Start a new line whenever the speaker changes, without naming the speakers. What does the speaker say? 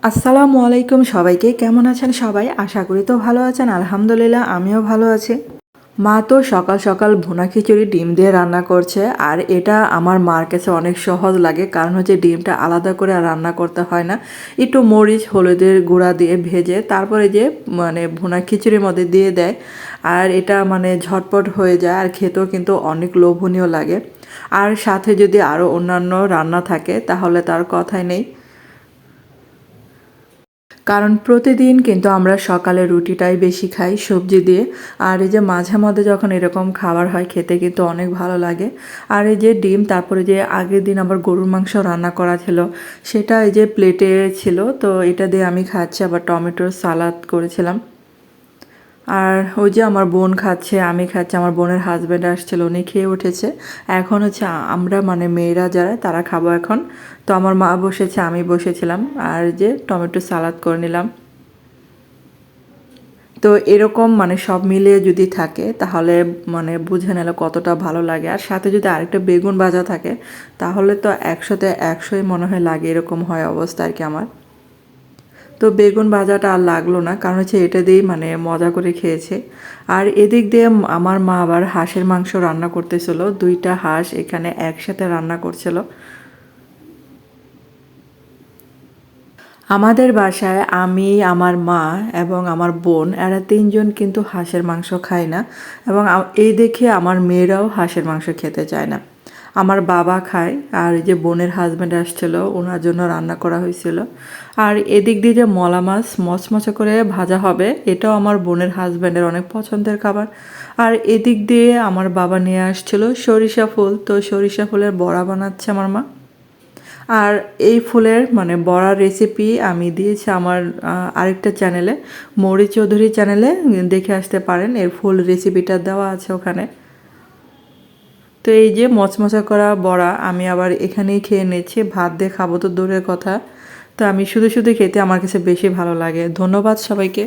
আসসালামু আলাইকুম সবাইকে, কেমন আছেন সবাই? আশা করি তো ভালো আছেন। আলহামদুলিল্লাহ আমিও ভালো আছি। মা তো সকাল সকাল ভুনা খিচুড়ি ডিম দিয়ে রান্না করছে, আর এটা আমার মার কাছে অনেক সহজ লাগে, কারণ হচ্ছে ডিমটা আলাদা করে আর রান্না করতে হয় না। একটু মরিচ হলুদের গুঁড়া দিয়ে ভেজে তারপরে যে ভুনা খিচুড়ির মধ্যে দিয়ে দেয়, আর এটা ঝটপট হয়ে যায়, আর খেতেও কিন্তু অনেক লোভনীয় লাগে। আর সাথে যদি আরও অন্যান্য রান্না থাকে তাহলে তার কথাই নেই। কারণ প্রতিদিন কিন্তু আমরা সকালে রুটিটাই বেশি খাই সবজি দিয়ে। আর এই যে মাঝে মধ্যে যখন এরকম খাবার হয় খেতে কিন্তু অনেক ভালো লাগে। আর এই যে ডিম, তারপরে যে আগের দিন আবার গরুর মাংস রান্না করা ছিল, সেটা এই যে প্লেটে ছিল, তো এটা দিয়ে আমি খাচ্ছি। আবার টমেটোর সালাদ করেছিলাম। আর ওই যে আমার বোন খাচ্ছে, আমি খাচ্ছি, আমার বোনের হাজব্যান্ড আসছিল, উনি খেয়ে উঠেছে। এখন হচ্ছে আমরা মেয়েরা যারা তারা খাবো এখন। তো আমার মা বসেছে, আমি বসেছিলাম, আর যে টমেটো সালাদ করে নিলাম। তো এরকম সব মিলিয়ে যদি থাকে তাহলে বুঝে নিলে কতটা ভালো লাগে। আর সাথে যদি আরেকটা বেগুন ভাজা থাকে তাহলে তো 100তে 100ই মনে হয় লাগে, এরকম হয় অবস্থা আর কি আমার। তো বেগুন ভাজাটা আর লাগলো না, কারণ হচ্ছে এটা দিয়েই মজা করে খেয়েছে। আর এদিক দিয়ে আমার মা আবার হাঁসের মাংস রান্না করতেছিল, 2টা হাঁস এখানে একসাথে রান্না করছিল। আমাদের বাসায় আমি, আমার মা এবং আমার বোন, এরা 3জন কিন্তু হাঁসের মাংস খায় না, এবং এই দেখে আমার মেয়েরাও হাঁসের মাংস খেতে চায় না। আমার বাবা খায়, আর এই যে বোনের হাজব্যান্ড আসছিল, ওনার জন্য রান্না করা হয়েছিল। আর এদিক দিয়ে যে মলা মাছ মচমচে করে ভাজা হবে, এটাও আমার বোনের হাজব্যান্ডের অনেক পছন্দের খাবার। আর এদিক দিয়ে আমার বাবা নিয়ে আসছিল সরিষা ফুল, তো সরিষা ফুলের বড়া বানাচ্ছে আমার মা। আর এই ফুলের বড়ার রেসিপি আমি দিয়েছি আমার আরেকটা চ্যানেলে, মৌরি চৌধুরী চ্যানেলে, দেখে আসতে পারেন, এর ফুল রেসিপিটা দেওয়া আছে ওখানে। তো এই যে মচমচা করা বড়া আমি আবার এখানেই খেয়ে নিচ্ছি, ভাত দিয়ে খাবো তো দূরের কথা। তো আমি শুধু শুধু খেতে আমার কাছে বেশি ভালো লাগে। ধন্যবাদ সবাইকে।